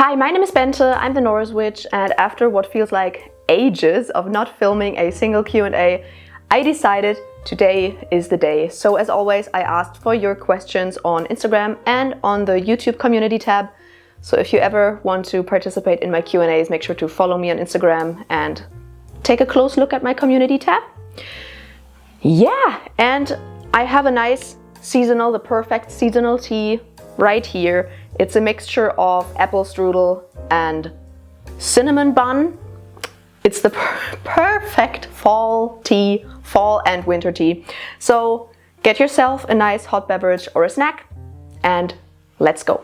Hi, my name is Bente, I'm the Norse Witch, and after what feels like ages of not filming a single Q&A, I decided today is the day. So as always, I asked for your questions on Instagram and on the YouTube community tab. So if you ever want to participate in my Q&As, make sure to follow me on Instagram and take a close look at my community tab. Yeah, and I have a nice seasonal, the perfect seasonal tea right here. It's a mixture of apple strudel and cinnamon bun. It's the perfect fall tea, fall and winter tea. So get yourself a nice hot beverage or a snack and let's go.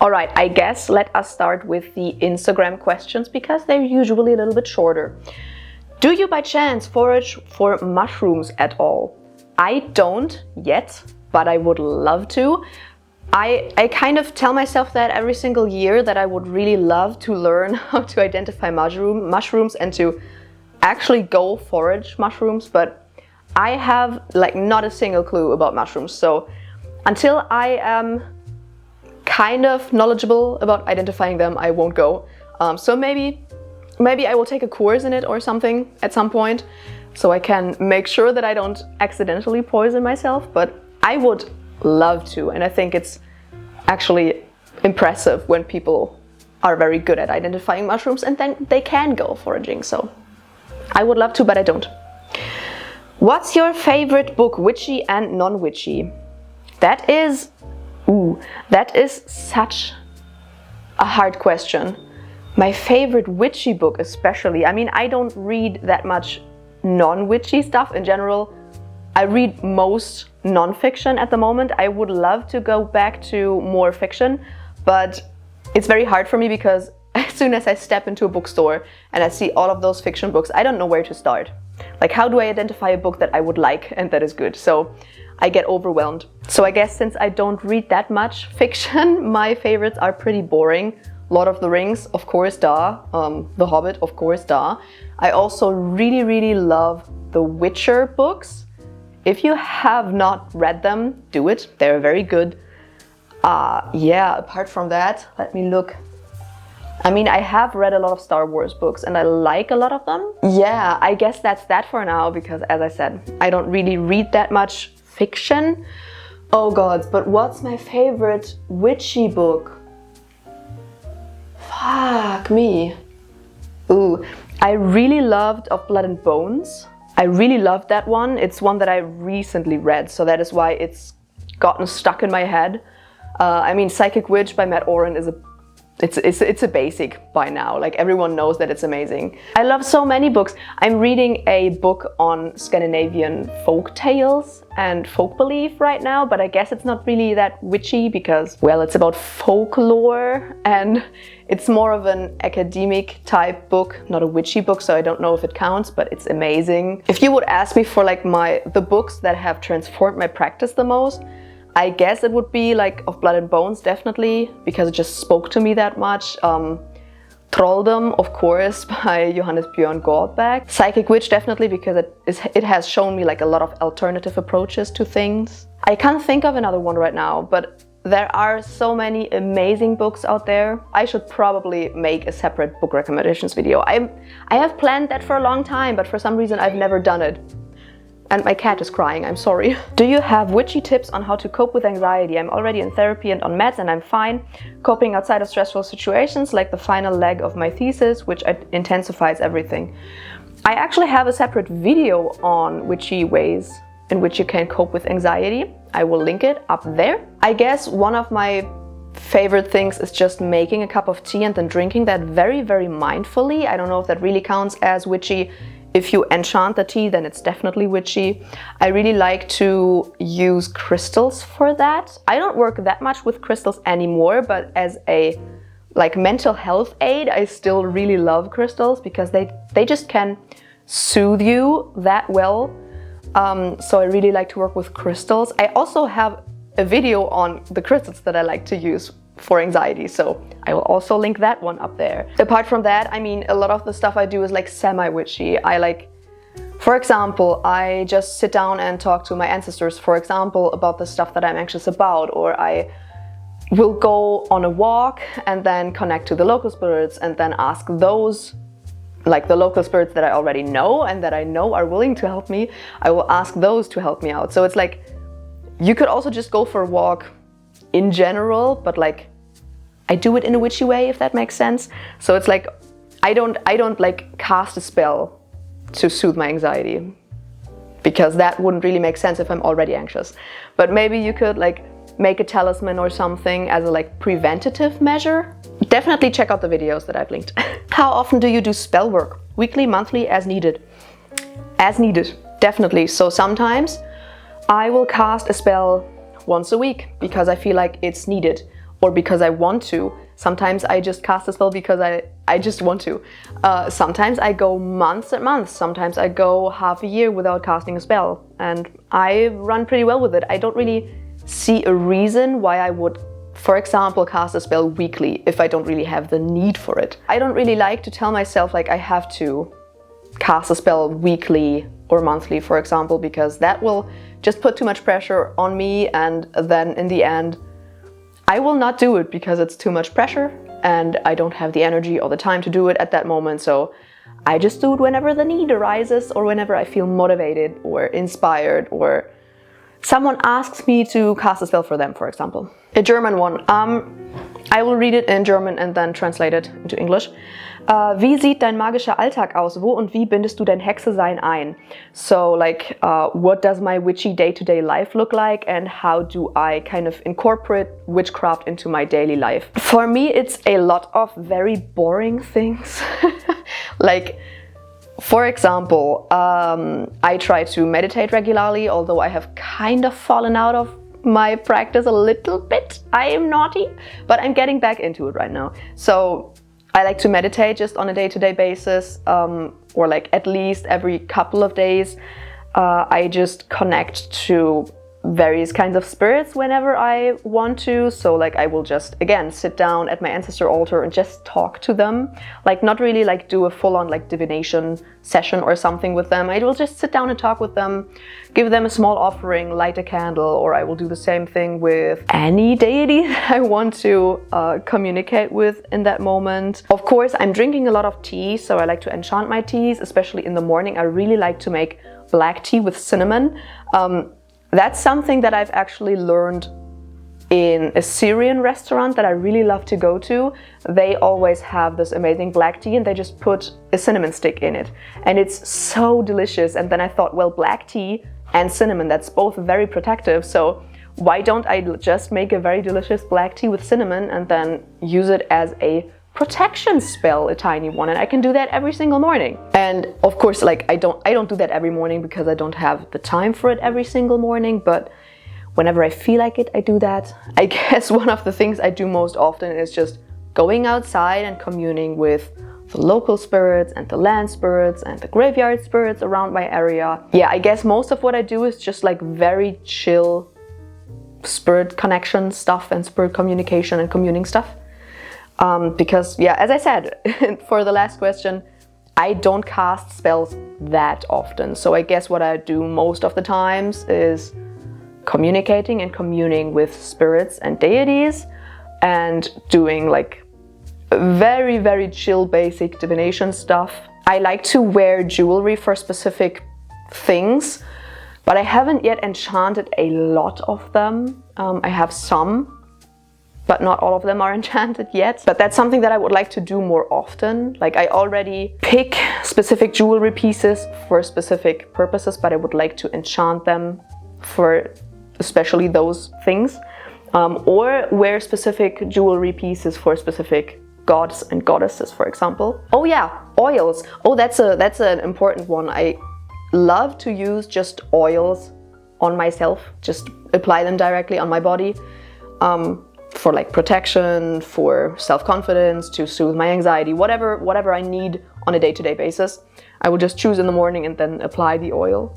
Alright, I guess let us start with the Instagram questions because they're usually a little bit shorter. Do you by chance forage for mushrooms at all? I don't yet, but I would love to. I kind of tell myself that every single year that I would really love to learn how to identify mushrooms and to actually go forage mushrooms, but I have like not a single clue about mushrooms. So until I am kind of knowledgeable about identifying them, I won't go. So maybe I will take a course in it or something at some point so I can make sure that I don't accidentally poison myself, but I would love to, and I think it's actually impressive when people are very good at identifying mushrooms and then they can go foraging, so I would love to, but I don't. What's your favorite book, witchy and non-witchy? That is such a hard question. My favorite witchy book especially. I mean, I don't read that much non-witchy stuff in general. I read most non-fiction at the moment. I would love to go back to more fiction, but it's very hard for me because as soon as I step into a bookstore and I see all of those fiction books, I don't know where to start. Like, how do I identify a book that I would like and that is good? So I get overwhelmed. So I guess since I don't read that much fiction, my favorites are pretty boring. Lord of the Rings, of course, duh. The Hobbit, of course, duh. I also really love the Witcher books. If you have not read them, do it. They're very good. Yeah, apart from that, let me look. I mean, I have read a lot of Star Wars books and I like a lot of them. Yeah, I guess that's that for now because, as I said, I don't really read that much fiction. Oh gods, but what's my favorite witchy book? Fuck me. Ooh, I really loved Of Blood and Bones. I really loved that one. It's one that I recently read, so that is why it's gotten stuck in my head. I mean, Psychic Witch by Matt Oren is it's a basic by now. Like, everyone knows that it's amazing. I love so many books. I'm reading a book on Scandinavian folk tales and folk belief right now, but I guess it's not really that witchy because, well, it's about folklore and it's more of an academic type book, not a witchy book, so I don't know if it counts, but it's amazing. If you would ask me for like the books that have transformed my practice the most, I guess it would be like Of Blood and Bones, definitely, because it just spoke to me that much. Trolldom, of course, by Johannes Björn Goldberg. Psychic Witch, definitely, because it has shown me like a lot of alternative approaches to things. I can't think of another one right now, but there are so many amazing books out there. I should probably make a separate book recommendations video. I have planned that for a long time, but for some reason I've never done it. And my cat is crying, I'm sorry. Do you have witchy tips on how to cope with anxiety? I'm already in therapy and on meds and I'm fine. Coping outside of stressful situations like the final leg of my thesis, which intensifies everything. I actually have a separate video on witchy ways in which you can cope with anxiety. I will link it up there. I guess one of my favorite things is just making a cup of tea and then drinking that very mindfully. I don't know if that really counts as witchy. If you enchant the tea, then it's definitely witchy. I really like to use crystals for that. I don't work that much with crystals anymore, but as a mental health aid, I still really love crystals because they just can soothe you that well. So I really like to work with crystals. I also have a video on the crystals that I like to use for anxiety. So I will also link that one up there. Apart from that, I mean, a lot of the stuff I do is like semi-witchy. For example, I just sit down and talk to my ancestors, for example, about the stuff that I'm anxious about, or I will go on a walk and then connect to the local spirits and then ask those, like the local spirits that I already know and that I know are willing to help me, I will ask those to help me out. So it's like, you could also just go for a walk in general, but like, I do it in a witchy way, if that makes sense. So it's like, I don't like cast a spell to soothe my anxiety, because that wouldn't really make sense if I'm already anxious. But maybe you could like make a talisman or something as a like preventative measure. Definitely check out the videos that I've linked. How often do you do spell work? Weekly, monthly, as needed? As needed, definitely. So sometimes I will cast a spell once a week because I feel like it's needed, or because I want to. Sometimes I just cast a spell because I just want to. Sometimes I go months and months. Sometimes I go half a year without casting a spell, and I run pretty well with it. I don't really see a reason why I would, for example, cast a spell weekly if I don't really have the need for it. I don't really like to tell myself like I have to cast a spell weekly or monthly, for example, because that will just put too much pressure on me, and then in the end I will not do it because it's too much pressure and I don't have the energy or the time to do it at that moment. So I just do it whenever the need arises, or whenever I feel motivated or inspired, or someone asks me to cast a spell for them, for example. A German one. I will read it in German and then translate it into English. Wie sieht dein magischer Alltag aus? Wo und wie bindest du dein Hexe-Sein ein? So like, what does my witchy day-to-day life look like, and how do I kind of incorporate witchcraft into my daily life? For me, it's a lot of very boring things. Like, for example, I try to meditate regularly, although I have kind of fallen out of my practice a little bit. I am naughty, but I'm getting back into it right now. So I like to meditate just on a day-to-day basis, or like at least every couple of days. I just connect to various kinds of spirits whenever I want to. So like I will just, again, sit down at my ancestor altar and just talk to them. Like not really like do a full-on like divination session or something with them. I will just sit down and talk with them, give them a small offering, light a candle, or I will do the same thing with any deity I want to communicate with in that moment. Of course, I'm drinking a lot of tea, so I like to enchant my teas, especially in the morning. I really like to make black tea with cinnamon. That's something that I've actually learned in a Syrian restaurant that I really love to go to. They always have this amazing black tea and they just put a cinnamon stick in it. And it's so delicious. And then I thought, well, black tea and cinnamon, that's both very protective. So why don't I just make a very delicious black tea with cinnamon and then use it as a protection spell, a tiny one, and I can do that every single morning. And of course, like I don't do that every morning because I don't have the time for it every single morning, but whenever I feel like it, I do that. I guess one of the things I do most often is just going outside and communing with the local spirits and the land spirits and the graveyard spirits around my area. Yeah, I guess most of what I do is just like very chill spirit connection stuff and spirit communication and communing stuff. Because, yeah, as I said, for the last question, I don't cast spells that often. So I guess what I do most of the times is communicating and communing with spirits and deities and doing like very, very chill basic divination stuff. I like to wear jewelry for specific things, but I haven't yet enchanted a lot of them. I have some, but not all of them are enchanted yet. But that's something that I would like to do more often. Like I already pick specific jewelry pieces for specific purposes, but I would like to enchant them for especially those things. Or wear specific jewelry pieces for specific gods and goddesses, for example. Oh yeah, oils. Oh, that's an important one. I love to use just oils on myself, just apply them directly on my body. For like protection, for self-confidence, to soothe my anxiety, whatever I need on a day-to-day basis. I will just choose in the morning and then apply the oil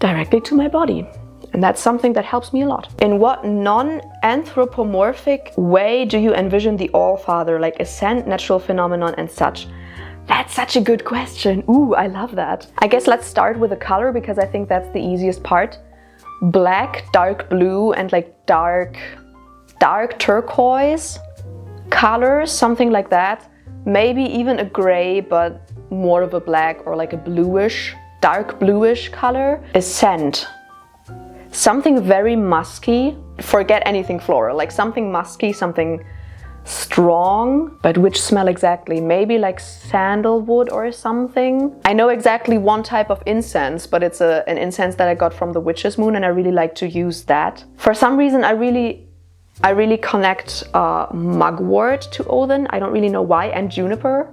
directly to my body. And that's something that helps me a lot. In what non-anthropomorphic way do you envision the All-Father, like ascent, natural phenomenon and such? That's such a good question. Ooh, I love that. I guess let's start with the color because I think that's the easiest part. Black, dark blue and like dark turquoise colors, something like that. Maybe even a gray, but more of a black or like a bluish, dark bluish color. Ascent. Something very musky. Forget anything floral, like something musky, something strong, but which smell exactly? Maybe like sandalwood or something. I know exactly one type of incense, but it's an incense that I got from the Witch's Moon and I really like to use that. For some reason I really connect mugwort to Odin. I don't really know why, and juniper,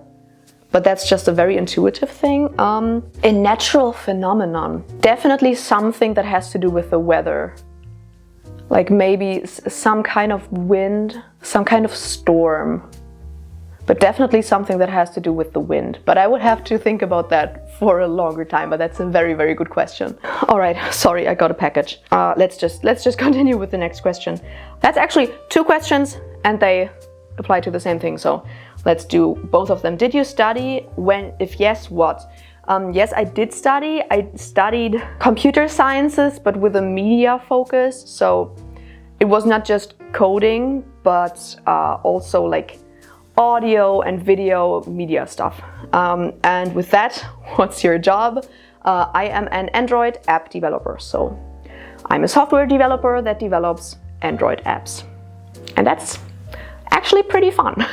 but that's just a very intuitive thing. A natural phenomenon. Definitely something that has to do with the weather. Like maybe some kind of wind, some kind of storm. But definitely something that has to do with the wind. But I would have to think about that for a longer time, but that's a very, very good question. All right, sorry, I got a package. Let's just continue with the next question. That's actually 2 questions and they apply to the same thing, so let's do both of them. Did you study? When? If yes, what? Yes, I did study. I studied computer sciences, but with a media focus. So it was not just coding, but also like audio and video media stuff. And with that, what's your job? I am an Android app developer. So I'm a software developer that develops Android apps. And that's actually pretty fun.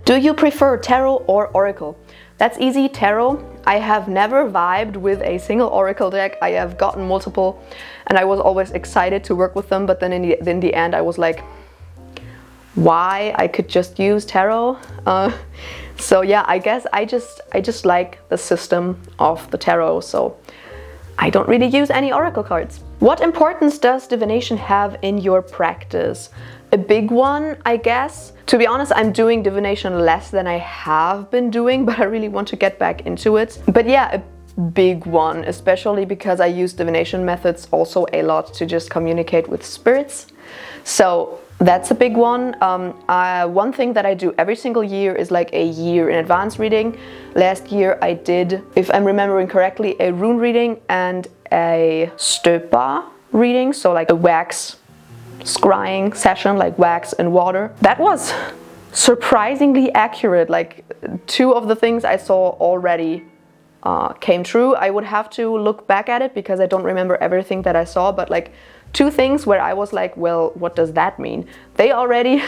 Do you prefer tarot or oracle? That's easy, tarot. I have never vibed with a single oracle deck. I have gotten multiple and I was always excited to work with them, but then in the end I was like, why? I could just use tarot. So yeah, I guess I just like the system of the tarot, so I don't really use any oracle cards. What importance does divination have in your practice? A big one, I guess. To be honest, I'm doing divination less than I have been doing, but I really want to get back into it. But yeah, a big one, especially because I use divination methods also a lot to just communicate with spirits. So that's a big one. One thing that I do every single year is like a year in advance reading. Last year I did, if I'm remembering correctly, a rune reading and a stöpa reading, so like a wax scrying session, like wax and water. That was surprisingly accurate. Like 2 of the things I saw already came true. I would have to look back at it because I don't remember everything that I saw, but like 2 things where I was like, well, what does that mean? They already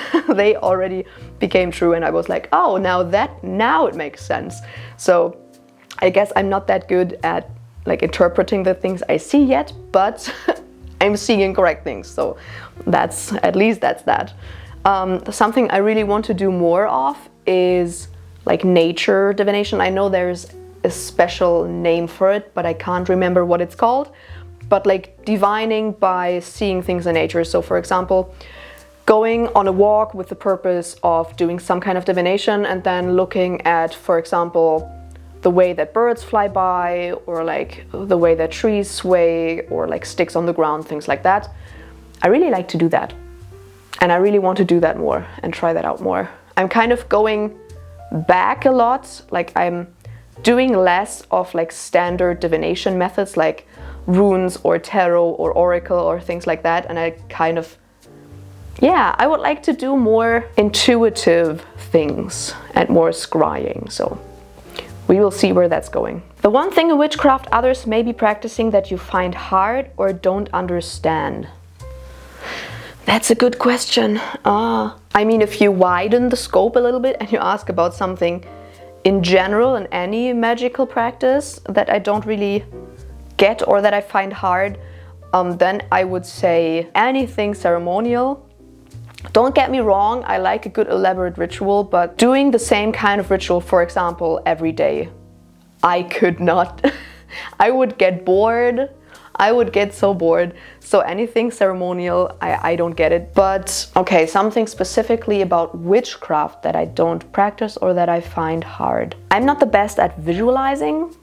became true, and I was like, oh, now it makes sense. So I guess I'm not that good at like interpreting the things I see yet, but I'm seeing correct things, so that's that. Something I really want to do more of is like nature divination. I know there's a special name for it, but I can't remember what it's called. But like divining by seeing things in nature. So for example, going on a walk with the purpose of doing some kind of divination and then looking at, for example, the way that birds fly by, or like the way that trees sway, or like sticks on the ground, things like that. I really like to do that. And I really want to do that more and try that out more. I'm kind of going back a lot. Like I'm doing less of like standard divination methods like runes or tarot or oracle or things like that. And I kind of, yeah, I would like to do more intuitive things and more scrying. So we will see where that's going. The one thing in witchcraft others may be practicing that you find hard or don't understand. That's a good question. I mean, if you widen the scope a little bit and you ask about something in general in any magical practice that I don't really get or that I find hard, then I would say anything ceremonial. Don't get me wrong, I like a good elaborate ritual, but doing the same kind of ritual, for example, every day, I could not. I would get bored. I would get so bored. So anything ceremonial, I don't get it. But okay, something specifically about witchcraft that I don't practice or that I find hard. I'm not the best at visualizing,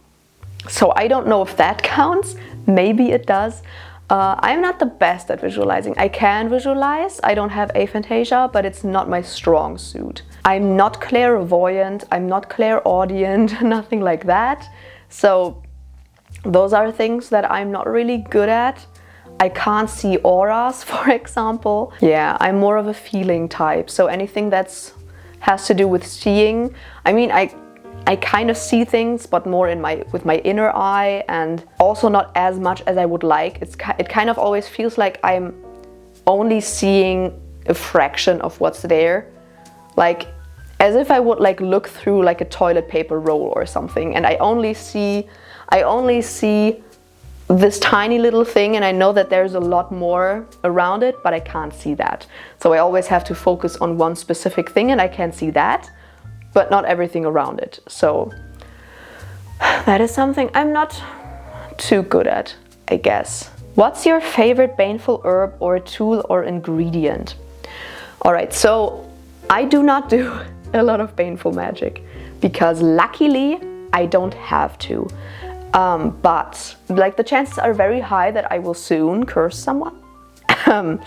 so I don't know if that counts. Maybe it does. I'm not the best at visualizing. I can visualize, I don't have aphantasia, but it's not my strong suit. I'm not clairvoyant, I'm not clairaudient, nothing like that. So those are things that I'm not really good at. I can't see auras, for example. Yeah, I'm more of a feeling type. So anything that's has to do with seeing, I mean, I kind of see things, but more with my inner eye, and also not as much as I would like. It kind of always feels like I'm only seeing a fraction of what's there, like as if I would like look through like a toilet paper roll or something, and I only see this tiny little thing, and I know that there's a lot more around it, but I can't see that. So I always have to focus on one specific thing, and I can see that, but not everything around it. So that is something I'm not too good at, I guess. What's your favorite baneful herb or tool or ingredient? All right, so I do not do a lot of baneful magic because luckily I don't have to. But like the chances are very high that I will soon curse someone. And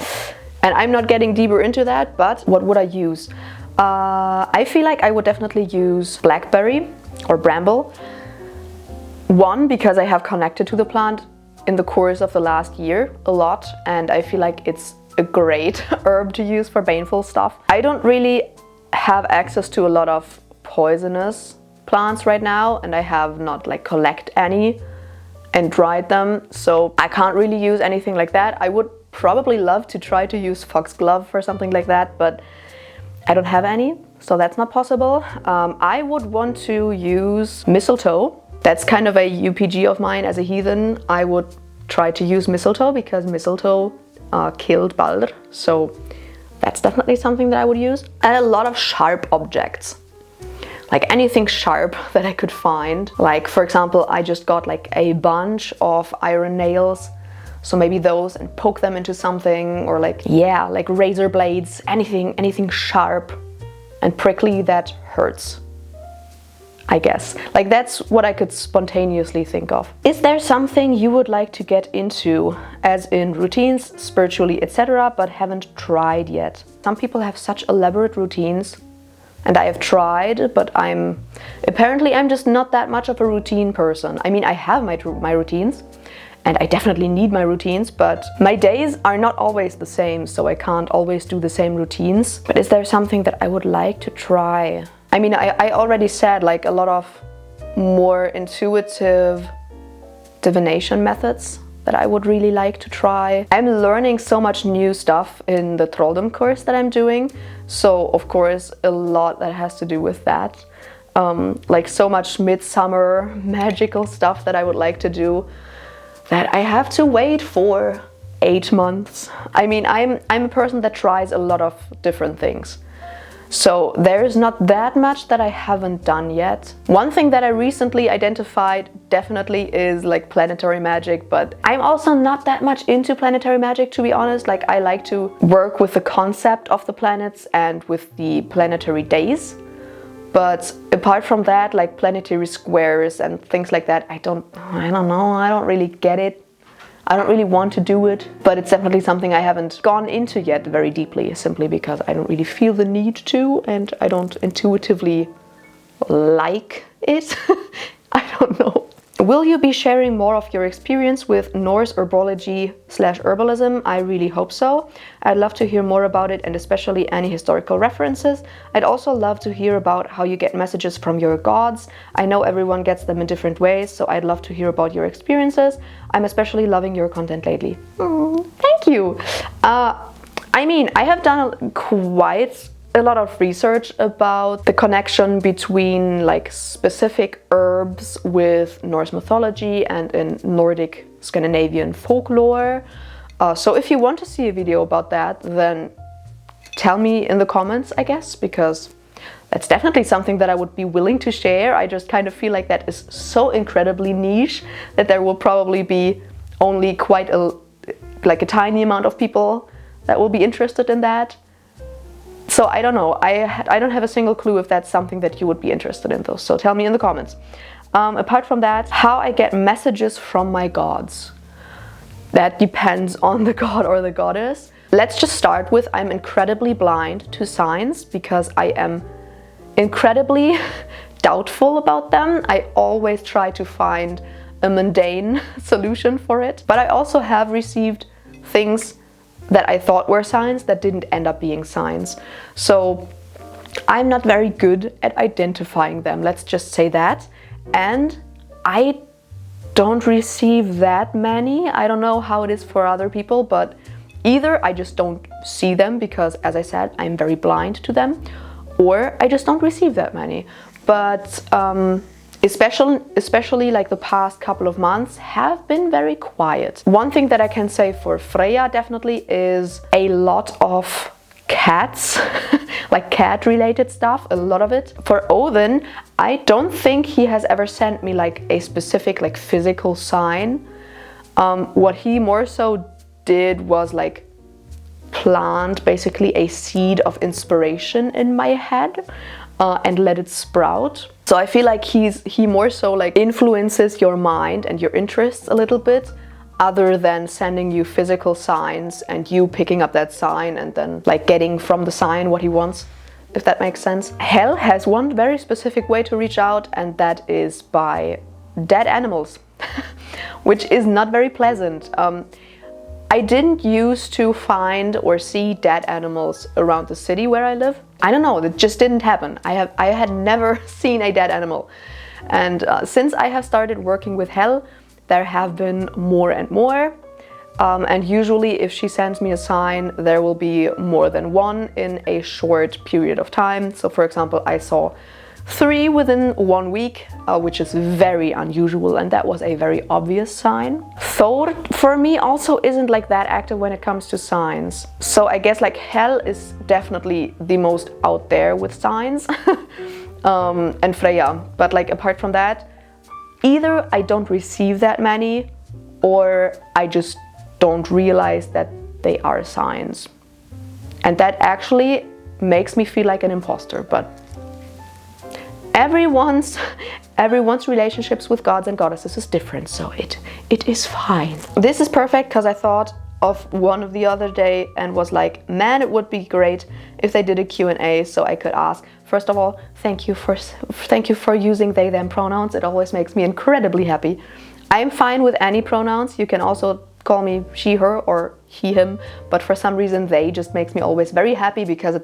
I'm not getting deeper into that, but what would I use? I feel like I would definitely use blackberry or bramble. One, because I have connected to the plant in the course of the last year a lot, and I feel like it's a great herb to use for baneful stuff. I don't really have access to a lot of poisonous plants right now, and I have not like collect any and dried them, so I can't really use anything like that. I would probably love to try to use foxglove for something like that, but I don't have any, so that's not possible. I would want to use mistletoe. That's kind of a UPG of mine as a heathen. I would try to use mistletoe because mistletoe killed Balder, so that's definitely something that I would use. And a lot of sharp objects. Like anything sharp that I could find. Like for example, I just got like a bunch of iron nails, so maybe those, and poke them into something, or like, yeah, like razor blades, anything sharp and prickly that hurts, I guess. Like that's what I could spontaneously think of. Is there something you would like to get into, as in routines, spiritually, etc., but haven't tried yet? Some people have such elaborate routines, and I have tried, but I'm just not that much of a routine person. I mean, I have my routines, and I definitely need my routines, but my days are not always the same, so I can't always do the same routines. But is there something that I would like to try? I mean, I already said like a lot of more intuitive divination methods that I would really like to try. I'm learning so much new stuff in the Trolldom course that I'm doing, so of course a lot that has to do with that. Like so much midsummer magical stuff that I would like to do that I have to wait for 8 months. I mean, I'm a person that tries a lot of different things. So there's not that much that I haven't done yet. One thing that I recently identified definitely is like planetary magic, but I'm also not that much into planetary magic, to be honest. Like I like to work with the concept of the planets and with the planetary days. But apart from that, like planetary squares and things like that, I don't know, I don't really get it. I don't really want to do it, but it's definitely something I haven't gone into yet very deeply, simply because I don't really feel the need to, and I don't intuitively like it. I don't know. Will you be sharing more of your experience with Norse herbology/herbalism? I really hope so. I'd love to hear more about it, and especially any historical references. I'd also love to hear about how you get messages from your gods. I know everyone gets them in different ways, so I'd love to hear about your experiences. I'm especially loving your content lately. Thank you. I mean, I have done quite a lot of research about the connection between like specific herbs with Norse mythology and in Nordic Scandinavian folklore. So if you want to see a video about that, then tell me in the comments, I guess, because that's definitely something that I would be willing to share. I just kind of feel like that is so incredibly niche that there will probably be only quite a tiny amount of people that will be interested in that. So I don't know, I don't have a single clue if that's something that you would be interested in though, so tell me in the comments. Apart from that, how I get messages from my gods. That depends on the god or the goddess. Let's just start with I'm incredibly blind to signs because I am incredibly doubtful about them. I always try to find a mundane solution for it. But I also have received things that I thought were signs that didn't end up being signs. So I'm not very good at identifying them, let's just say that. And I don't receive that many. I don't know how it is for other people, but either I just don't see them because, as I said, I'm very blind to them, or I just don't receive that many. But especially like the past couple of months have been very quiet. One thing that I can say for Freya definitely is a lot of cats, like cat related stuff, a lot of it. For Odin, I don't think he has ever sent me like a specific like physical sign. What he more so did was like plant basically a seed of inspiration in my head and let it sprout. So I feel like he more so like influences your mind and your interests a little bit, other than sending you physical signs and you picking up that sign and then like getting from the sign what he wants, if that makes sense. Hell has one very specific way to reach out, and that is by dead animals, which is not very pleasant. I didn't used to find or see dead animals around the city where I live. I don't know, it just didn't happen. I had never seen a dead animal. And since I have started working with Hell, there have been more and more. And usually if she sends me a sign, there will be more than one in a short period of time. So for example, I saw 3 within 1 week, which is very unusual, and that was a very obvious sign. Thor, for me, also isn't like that active when it comes to signs. So I guess like Hell is definitely the most out there with signs, and Freya. But like apart from that, either I don't receive that many, or I just don't realize that they are signs. And that actually makes me feel like an imposter, but everyone's relationships with gods and goddesses is different, so it is fine. This is perfect because I thought of one of the other day and was like, man, it would be great if they did a Q&A so I could ask. First of all, thank you for using they them pronouns. It always makes me incredibly happy. I'm fine with any pronouns. You can also call me she, her, or he, him, but for some reason they just makes me always very happy because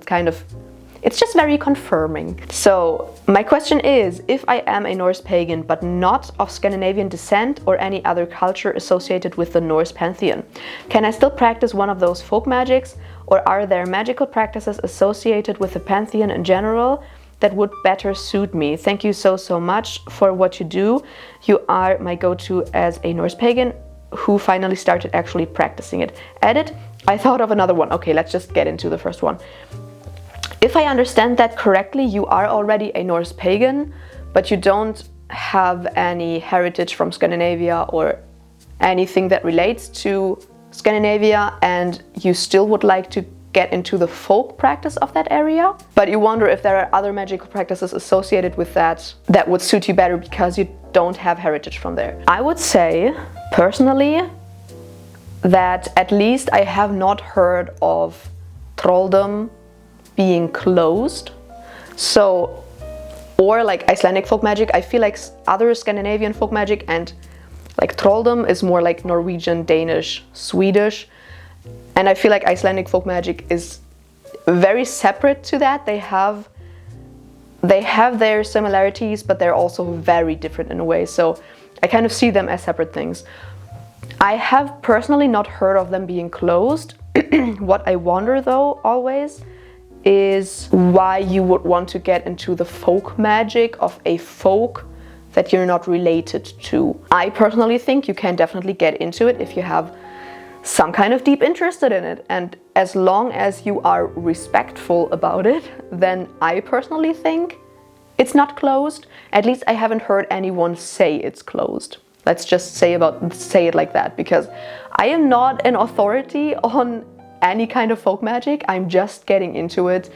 it's just very confirming. So my question is, if I am a Norse pagan but not of Scandinavian descent or any other culture associated with the Norse pantheon, can I still practice one of those folk magics, or are there magical practices associated with the pantheon in general that would better suit me? Thank you so much for what you do. You are my go-to as a Norse pagan who finally started actually practicing it. Edit, I thought of another one. Okay, let's just get into the first one. If I understand that correctly, you are already a Norse pagan, but you don't have any heritage from Scandinavia or anything that relates to Scandinavia, and you still would like to get into the folk practice of that area, but you wonder if there are other magical practices associated with that would suit you better because you don't have heritage from there. I would say, personally, that at least I have not heard of trolldom being closed. So, or like Icelandic folk magic, I feel like other Scandinavian folk magic and like trolldom is more like Norwegian, Danish, Swedish, and I feel like Icelandic folk magic is very separate to that. They have their similarities, but they're also very different in a way, so I kind of see them as separate things. I have personally not heard of them being closed. What I wonder though always is why you would want to get into the folk magic of a folk that you're not related to. I personally think you can definitely get into it if you have some kind of deep interest in it, and as long as you are respectful about it, then I personally think it's not closed. At least I haven't heard anyone say it's closed. Let's just say it like that, because I am not an authority on any kind of folk magic. I'm just getting into it.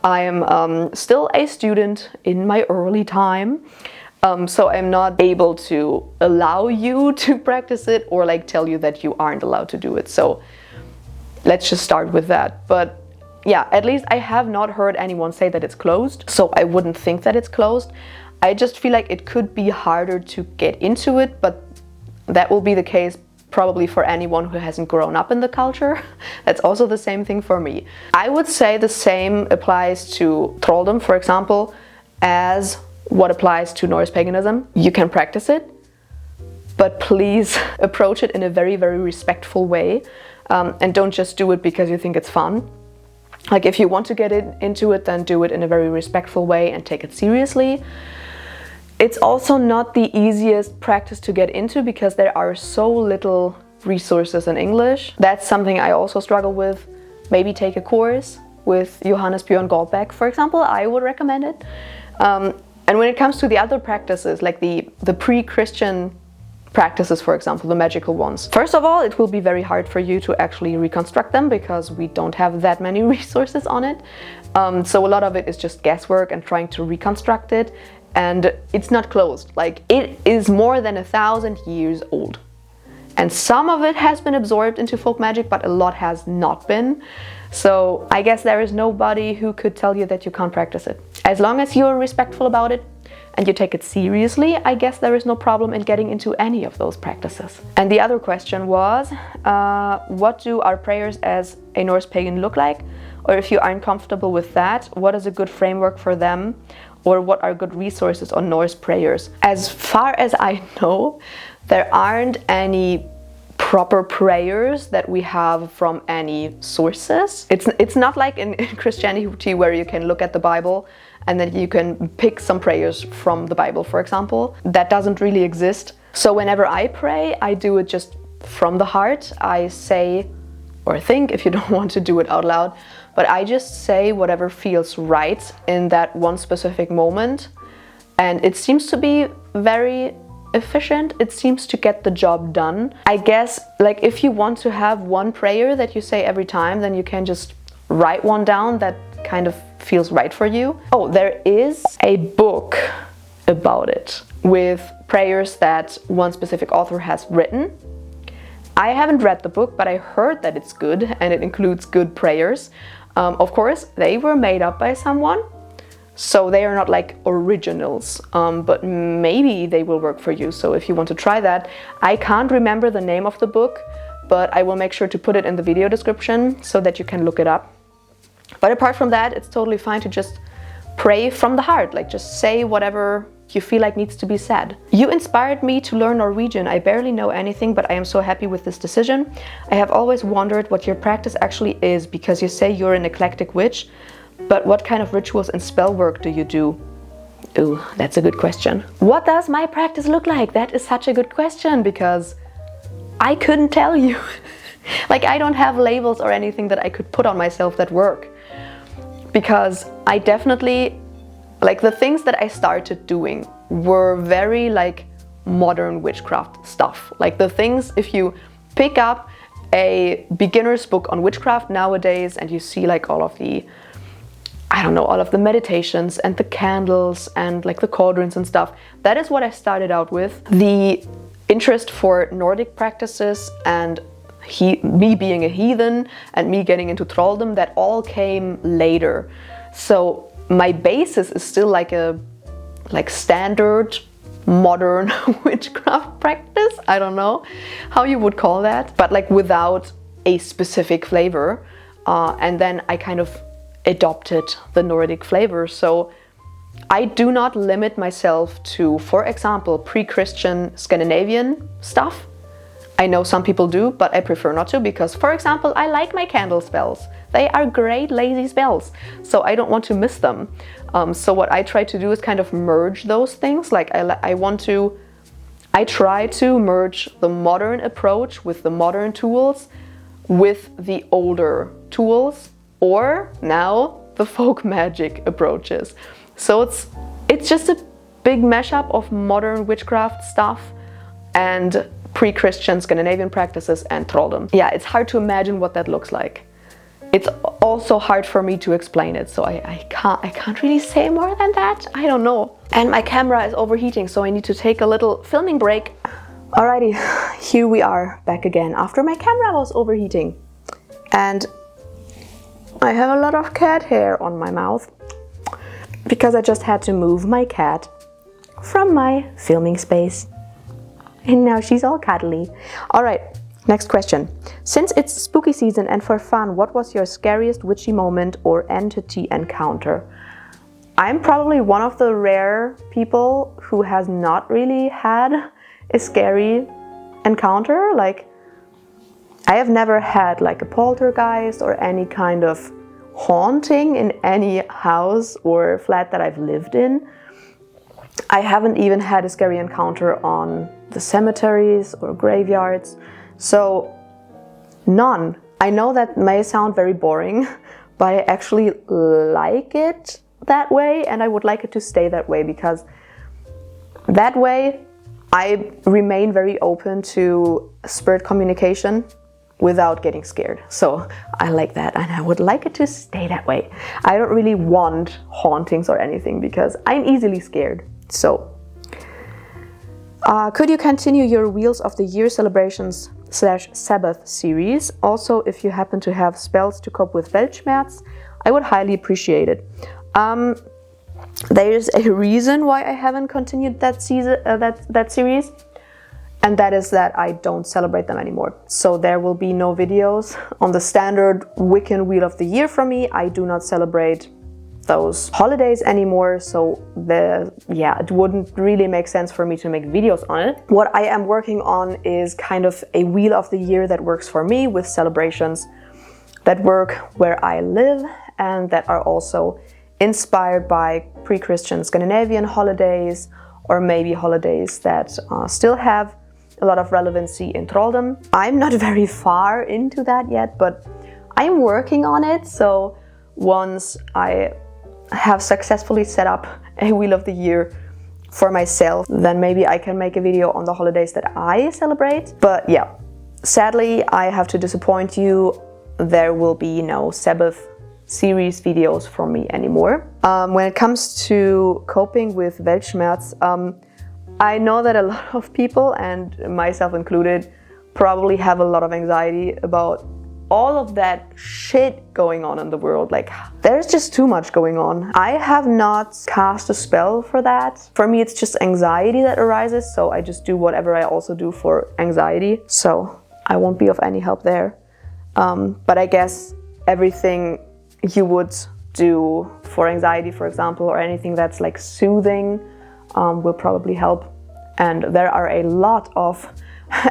I am still a student in my early time, So I'm not able to allow you to practice it or like tell you that you aren't allowed to do it. So let's just start with that. But yeah, at least I have not heard anyone say that it's closed, so I wouldn't think that it's closed. I just feel like it could be harder to get into it, but that will be the case probably for anyone who hasn't grown up in the culture. That's also the same thing for me. I would say the same applies to thralldom, for example, as what applies to Norse paganism. You can practice it, but please approach it in a very, very respectful way, and don't just do it because you think it's fun. Like, if you want to get into it, then do it in a very respectful way and take it seriously. It's also not the easiest practice to get into because there are so little resources in English. That's something I also struggle with. Maybe take a course with Johannes Björn Goldbeck, for example. I would recommend it. And when it comes to the other practices, like the pre-Christian practices, for example, the magical ones. First of all, it will be very hard for you to actually reconstruct them because we don't have that many resources on it. So a lot of it is just guesswork and trying to reconstruct it. And it's not closed. Like, it is more than 1,000 years old. And some of it has been absorbed into folk magic, but a lot has not been. So I guess there is nobody who could tell you that you can't practice it. As long as you're respectful about it and you take it seriously, I guess there is no problem in getting into any of those practices. And the other question was, what do our prayers as a Norse pagan look like? Or if you aren't comfortable with that, what is a good framework for them? Or what are good resources on Norse prayers? As far as I know, there aren't any proper prayers that we have from any sources. It's not like in Christianity where you can look at the Bible and then you can pick some prayers from the Bible, for example. That doesn't really exist. So whenever I pray, I do it just from the heart. I say or think, if you don't want to do it out loud, but I just say whatever feels right in that one specific moment. And it seems to be very efficient. It seems to get the job done. I guess, like, if you want to have one prayer that you say every time, then you can just write one down that kind of feels right for you. Oh, there is a book about it with prayers that one specific author has written. I haven't read the book, but I heard that it's good and it includes good prayers. Of course, they were made up by someone, so they are not like originals, but maybe they will work for you. So if you want to try that, I can't remember the name of the book, but I will make sure to put it in the video description so that you can look it up. But apart from that, it's totally fine to just pray from the heart, like just say whatever you feel like needs to be said. You inspired me to learn Norwegian. I barely know anything, but I am so happy with this decision. I have always wondered what your practice actually is, because you say you're an eclectic witch, but what kind of rituals and spell work do you do? Ooh, that's a good question. What does my practice look like? That is such a good question, because I couldn't tell you. Like, I don't have labels or anything that I could put on myself that work. Because I definitely, like, the things that I started doing were very like modern witchcraft stuff. Like the things, if you pick up a beginner's book on witchcraft nowadays and you see like all of the, I don't know, all of the meditations and the candles and like the cauldrons and stuff, that is what I started out with. The interest for Nordic practices and me being a heathen and me getting into thralldom, that all came later. So my basis is still like a standard modern witchcraft practice. I don't know how you would call that, but like without a specific flavor. And then I kind of adopted the Nordic flavor. So I do not limit myself to, for example, pre-Christian Scandinavian stuff. I know some people do, but I prefer not to, because, for example, I like my candle spells. They are great lazy spells, so I don't want to miss them. So what I try to do is kind of merge those things. Like I try to merge the modern approach with the modern tools with the older tools, or now the folk magic approaches. So it's just a big mashup of modern witchcraft stuff and pre-Christian Scandinavian practices and thralldom. Yeah, it's hard to imagine what that looks like. It's also hard for me to explain it, so I can't really say more than that. I don't know. And my camera is overheating, so I need to take a little filming break. Alrighty, here we are back again after my camera was overheating. And I have a lot of cat hair on my mouth because I just had to move my cat from my filming space. And now she's all cuddly. Alright, next question. Since it's spooky season and for fun, what was your scariest witchy moment or entity encounter? I'm probably one of the rare people who has not really had a scary encounter. Like, I have never had like a poltergeist or any kind of haunting in any house or flat that I've lived in. I haven't even had a scary encounter on the cemeteries or graveyards. So, none. I know that may sound very boring, but I actually like it that way, and I would like it to stay that way, because that way I remain very open to spirit communication without getting scared. So I like that, and I would like it to stay that way. I don't really want hauntings or anything because I'm easily scared. So, could you continue your Wheels of the Year celebrations / Sabbath series? Also, if you happen to have spells to cope with Weltschmerz, I would highly appreciate it. There's a reason why I haven't continued that series, and that is that I don't celebrate them anymore. So there will be no videos on the standard Wiccan Wheel of the Year from me. I do not celebrate those holidays anymore, so it wouldn't really make sense for me to make videos on it. What I am working on is kind of a Wheel of the Year that works for me, with celebrations that work where I live and that are also inspired by pre-Christian Scandinavian holidays, or maybe holidays that still have a lot of relevancy in thralldom. I'm not very far into that yet, but I'm working on it. So once I have successfully set up a Wheel of the Year for myself, then maybe I can make a video on the holidays that I celebrate. But yeah, sadly, I have to disappoint you. There will be no Sabbath series videos from me anymore. When it comes to coping with Weltschmerz, I know that a lot of people, and myself included, probably have a lot of anxiety about all of that shit going on in the world. Like, there's just too much going on. I have not cast a spell for that. For me, it's just anxiety that arises, so I just do whatever I also do for anxiety. So I won't be of any help there. But I guess everything you would do for anxiety, for example, or anything that's like soothing, will probably help. And there are a lot of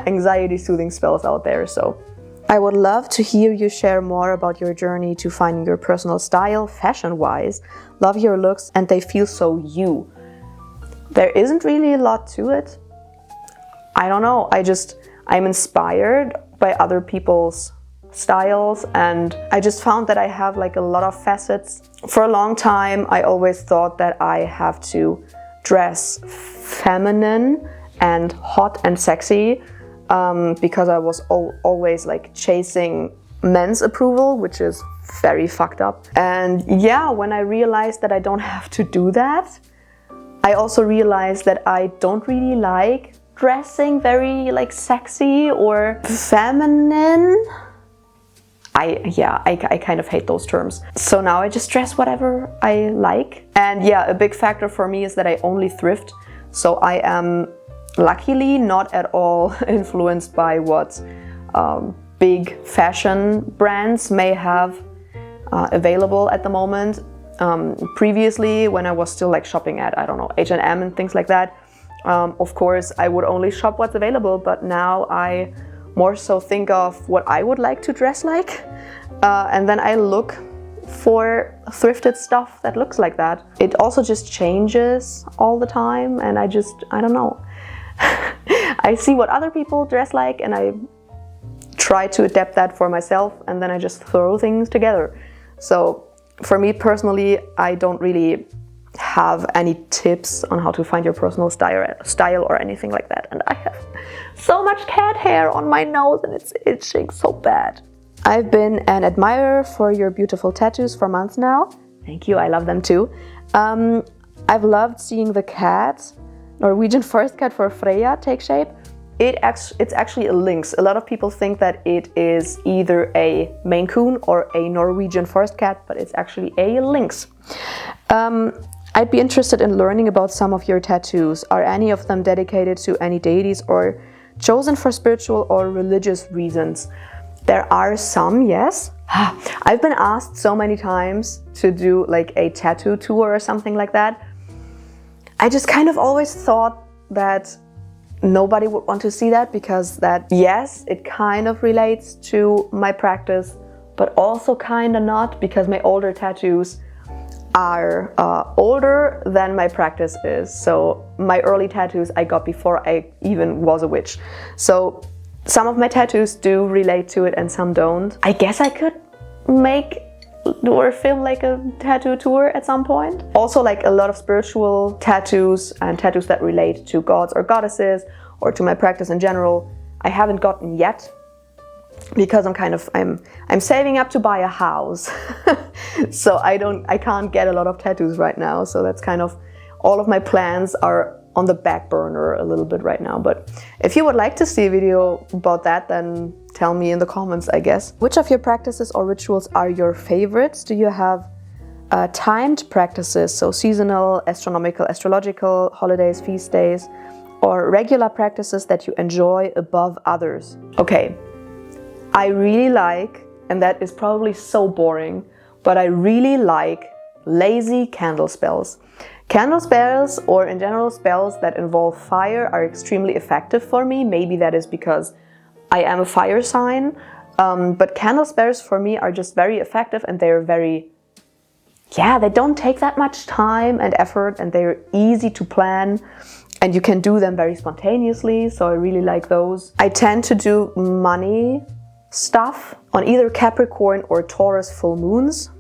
anxiety soothing spells out there, so I would love to hear you share more about your journey to finding your personal style, fashion-wise. Love your looks, and they feel so you. There isn't really a lot to it. I don't know, I'm inspired by other people's styles, and I just found that I have like a lot of facets. For a long time, I always thought that I have to dress feminine and hot and sexy, because I was always like chasing men's approval, which is very fucked up. And yeah, when I realized that I don't have to do that, I also realized that I don't really like dressing very like sexy or feminine. I kind of hate those terms. So now I just dress whatever I like. And yeah, a big factor for me is that I only thrift. So I am luckily not at all influenced by what big fashion brands may have available at the moment. Previously, when I was still like shopping at, I don't know, H&M and things like that, of course I would only shop what's available, but now I more so think of what I would like to dress like, and then I look for thrifted stuff that looks like that. It also just changes all the time, and I don't know. I see what other people dress like and I try to adapt that for myself, and then I just throw things together. So for me personally, I don't really have any tips on how to find your personal style or anything like that. And I have so much cat hair on my nose and it's itching so bad. I've been an admirer for your beautiful tattoos for months now. Thank you, I love them too. I've loved seeing the cat, Norwegian forest cat for Freya, take shape. It's actually a lynx. A lot of people think that it is either a Maine Coon or a Norwegian forest cat, but it's actually a lynx. I'd be interested in learning about some of your tattoos. Are any of them dedicated to any deities or chosen for spiritual or religious reasons? There are some, yes. I've been asked so many times to do like a tattoo tour or something like that. I just kind of always thought that nobody would want to see that, because that, yes, it kind of relates to my practice, but also kind of not, because my older tattoos are older than my practice is. So my early tattoos I got before I even was a witch. So some of my tattoos do relate to it and some don't. I guess I could make or film like a tattoo tour at some point. Also like a lot of spiritual tattoos and tattoos that relate to gods or goddesses or to my practice in general, I haven't gotten yet, because I'm saving up to buy a house. So I can't get a lot of tattoos right now. So that's kind of, all of my plans are on the back burner a little bit right now. But if you would like to see a video about that, then tell me in the comments, I guess. Which of your practices or rituals are your favorites? Do you have timed practices, so seasonal, astronomical, astrological, holidays, feast days, or regular practices that you enjoy above others? Okay, I really like, and that is probably so boring, but I really like lazy candle spells. Candle spells, or in general spells that involve fire, are extremely effective for me. Maybe that is because I am a fire sign, but candle spells for me are just very effective, and they're very, they don't take that much time and effort, and they're easy to plan, and you can do them very spontaneously, so I really like those. I tend to do money stuff on either Capricorn or Taurus full moons.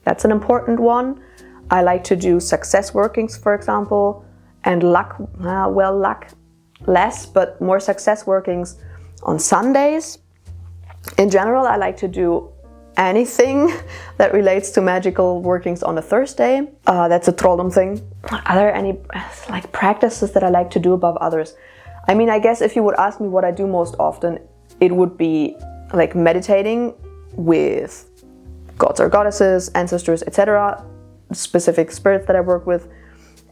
That's an important one. I like to do success workings, for example, and luck, luck less, but more success workings on Sundays. In general, I like to do anything that relates to magical workings on a Thursday. That's a trolldom thing. Are there any like practices that I like to do above others? I mean, I guess if you would ask me what I do most often, it would be like meditating with gods or goddesses, ancestors, etc., specific spirits that I work with,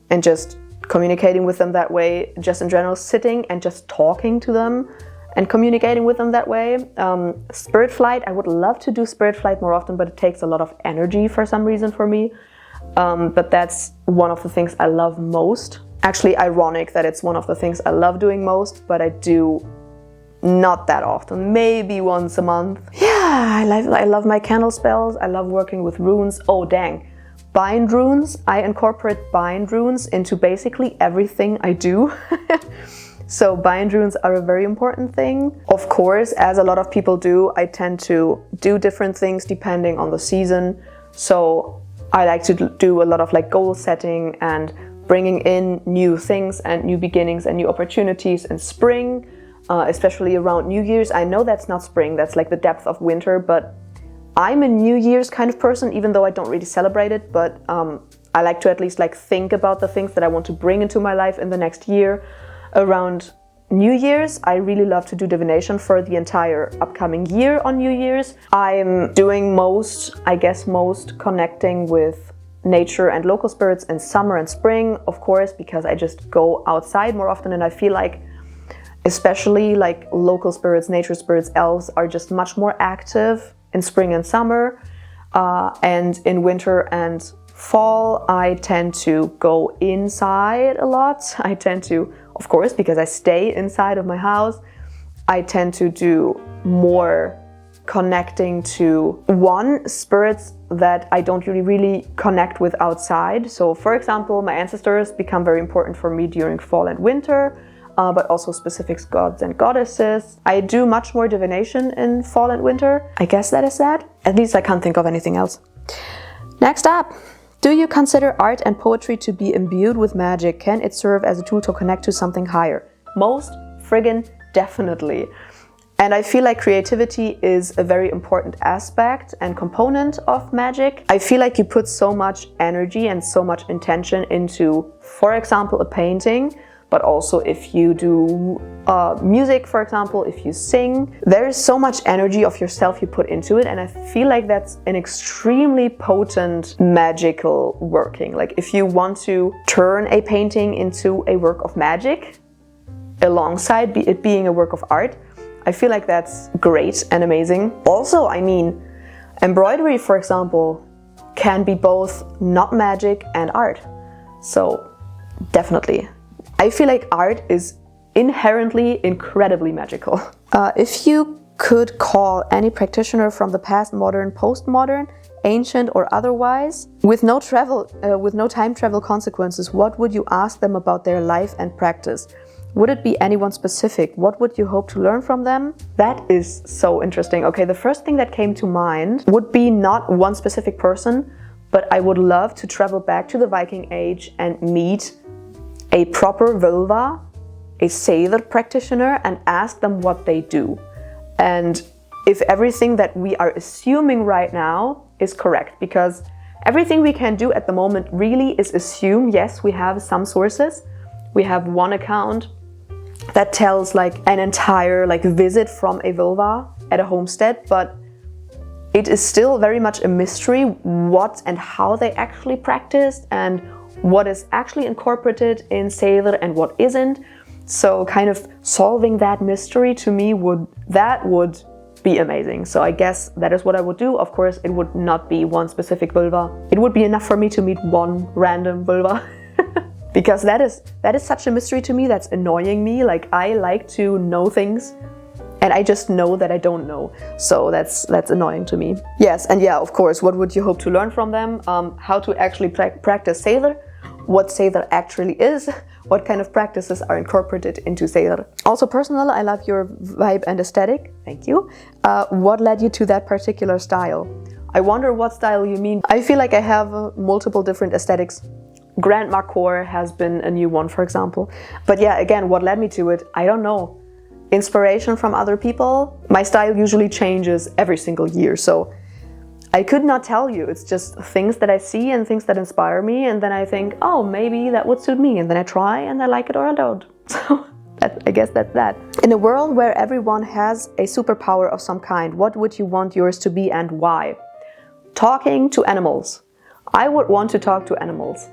and just communicating with them that way. Just in general, sitting and just talking to them and communicating with them that way. Spirit flight, I would love to do spirit flight more often, but it takes a lot of energy for some reason for me. But that's one of the things I love most. Actually, ironic that it's one of the things I love doing most, but I do not that often, maybe once a month. Yeah, I love my candle spells. I love working with runes. Oh, dang. Bind runes. I incorporate bind runes into basically everything I do. So bind runes are a very important thing. Of course, as a lot of people do, I tend to do different things depending on the season. So I like to do a lot of like goal setting and bringing in new things and new beginnings and new opportunities in spring, especially around New Year's. I know that's not spring, that's like the depth of winter, but I'm a New Year's kind of person, even though I don't really celebrate it, but I like to at least like think about the things that I want to bring into my life in the next year. Around New Year's, I really love to do divination for the entire upcoming year on New Year's. I'm doing most connecting with nature and local spirits in summer and spring, of course, because I just go outside more often, and I feel like especially like local spirits, nature spirits, elves are just much more active in spring and summer, and in winter and fall I tend to go inside a lot. I tend to, of course, because I stay inside of my house, I tend to do more connecting to spirits that I don't really connect with outside. So for example, my ancestors become very important for me during fall and winter, but also specific gods and goddesses. I do much more divination in fall and winter. I guess that is that. At least I can't think of anything else. Next up, do you consider art and poetry to be imbued with magic? Can it serve as a tool to connect to something higher? Most friggin' definitely. And I feel like creativity is a very important aspect and component of magic. I feel like you put so much energy and so much intention into, for example, a painting, but also if you do music, for example, if you sing, there is so much energy of yourself you put into it. And I feel like that's an extremely potent magical working. Like if you want to turn a painting into a work of magic, alongside it being a work of art, I feel like that's great and amazing. Also, I mean, embroidery, for example, can be both not magic and art. So definitely. I feel like art is inherently incredibly magical. If you could call any practitioner from the past, modern, postmodern, ancient or otherwise, with no time travel consequences, what would you ask them about their life and practice? Would it be anyone specific? What would you hope to learn from them? That is so interesting. Okay, the first thing that came to mind would be not one specific person, but I would love to travel back to the Viking Age and meet a proper vulva, a Seidr practitioner, and ask them what they do. And if everything that we are assuming right now is correct, because everything we can do at the moment really is assume, yes, we have some sources. We have one account that tells like an entire visit from a vulva at a homestead, but it is still very much a mystery what and how they actually practiced and what is actually incorporated in Seidr and what isn't. So kind of solving that mystery to me would be amazing. So I guess that is what I would do. Of course, it would not be one specific vulva. It would be enough for me to meet one random vulva. Because that is such a mystery to me, that's annoying me. Like, I like to know things and I just know that I don't know. So that's annoying to me. Yes, and yeah, of course, what would you hope to learn from them? How to actually practice Seidr, what Seidr actually is, what kind of practices are incorporated into Seidr. Also personal, I love your vibe and aesthetic. Thank you. What led you to that particular style? I wonder what style you mean. I feel like I have multiple different aesthetics. Grand Marcor has been a new one, for example. But yeah, again, what led me to it? I don't know. Inspiration from other people. My style usually changes every single year, so I could not tell you. It's just things that I see and things that inspire me, and then I think, oh, maybe that would suit me, and then I try and I like it or I don't. So I guess that's that. In a world where everyone has a superpower of some kind, what would you want yours to be and why? Talking to animals. I would want to talk to animals.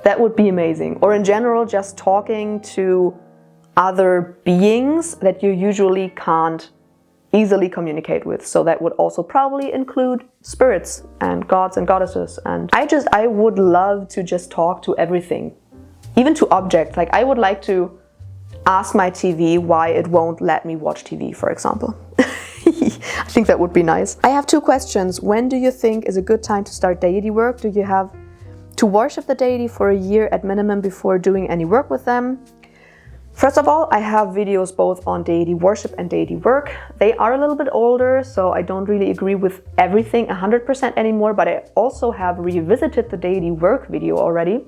That would be amazing. Or in general, just talking to other beings that you usually can't easily communicate with. So that would also probably include spirits and gods and goddesses. And I would love to just talk to everything, even to objects. Like, I would like to ask my TV why it won't let me watch TV, for example. I think that would be nice. I have two questions. When do you think is a good time to start deity work? Do you have to worship the deity for a year at minimum before doing any work with them? First of all, I have videos both on deity worship and deity work. They are a little bit older, so I don't really agree with everything 100% anymore, but I also have revisited the deity work video already,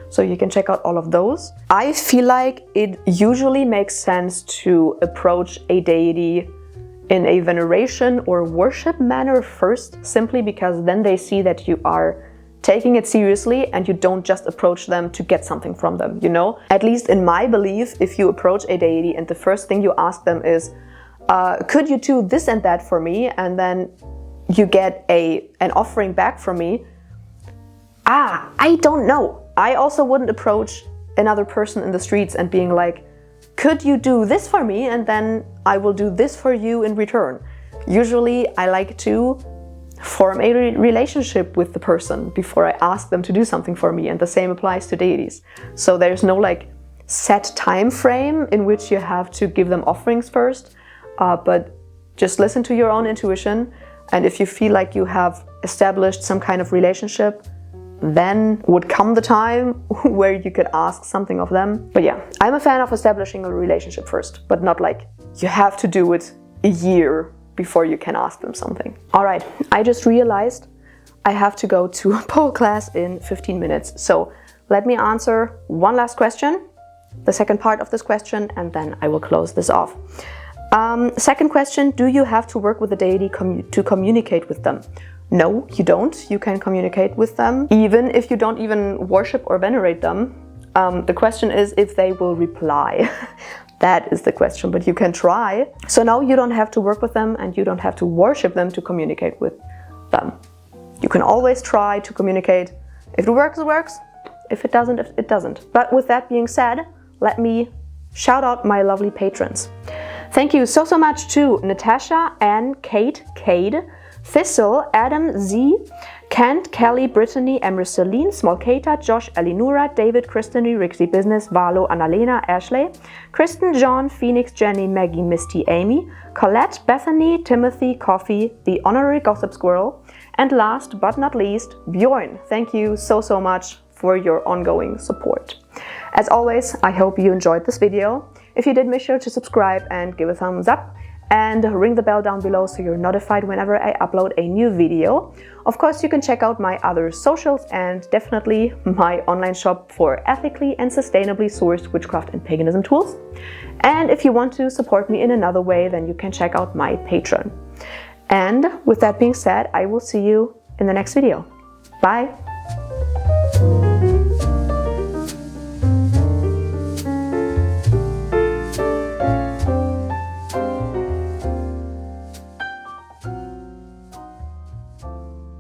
so you can check out all of those. I feel like it usually makes sense to approach a deity in a veneration or worship manner first, simply because then they see that you are taking it seriously and you don't just approach them to get something from them, you know? At least in my belief, if you approach a deity and the first thing you ask them is, could you do this and that for me? And then you get an offering back from me. I don't know. I also wouldn't approach another person in the streets and being like, could you do this for me? And then I will do this for you in return. Usually I like to form a relationship with the person before I ask them to do something for me, and the same applies to deities. So there's no set time frame in which you have to give them offerings first, but just listen to your own intuition, and if you feel like you have established some kind of relationship, then would come the time where you could ask something of them. But yeah, I'm a fan of establishing a relationship first, but not like you have to do it a year before you can ask them something. All right, I just realized I have to go to a pole class in 15 minutes. So let me answer one last question, the second part of this question, and then I will close this off. Second question, do you have to work with a deity to communicate with them? No, you don't. You can communicate with them even if you don't even worship or venerate them. The question is if they will reply. That is the question, but you can try. So no, you don't have to work with them and you don't have to worship them to communicate with them. You can always try to communicate. If it works, it works. If it doesn't, it doesn't. But with that being said, let me shout out my lovely patrons. Thank you so much to Natasha, Anne, Kate, Cade, Thistle, Adam, Z, Kent, Kelly, Brittany, Emery, Celine, Small Kata, Josh, Elinura, David, Kristeny, Rixie Business, Valo, Annalena, Ashley, Kristen, John, Phoenix, Jenny, Maggie, Misty, Amy, Colette, Bethany, Timothy, Coffee, the Honorary Gossip Squirrel, and last but not least, Bjorn. Thank you so much for your ongoing support. As always, I hope you enjoyed this video. If you did, make sure to subscribe and give a thumbs up and ring the bell down below so you're notified whenever I upload a new video. Of course, you can check out my other socials and definitely my online shop for ethically and sustainably sourced witchcraft and paganism tools. And if you want to support me in another way, then you can check out my Patreon. And with that being said, I will see you in the next video. Bye!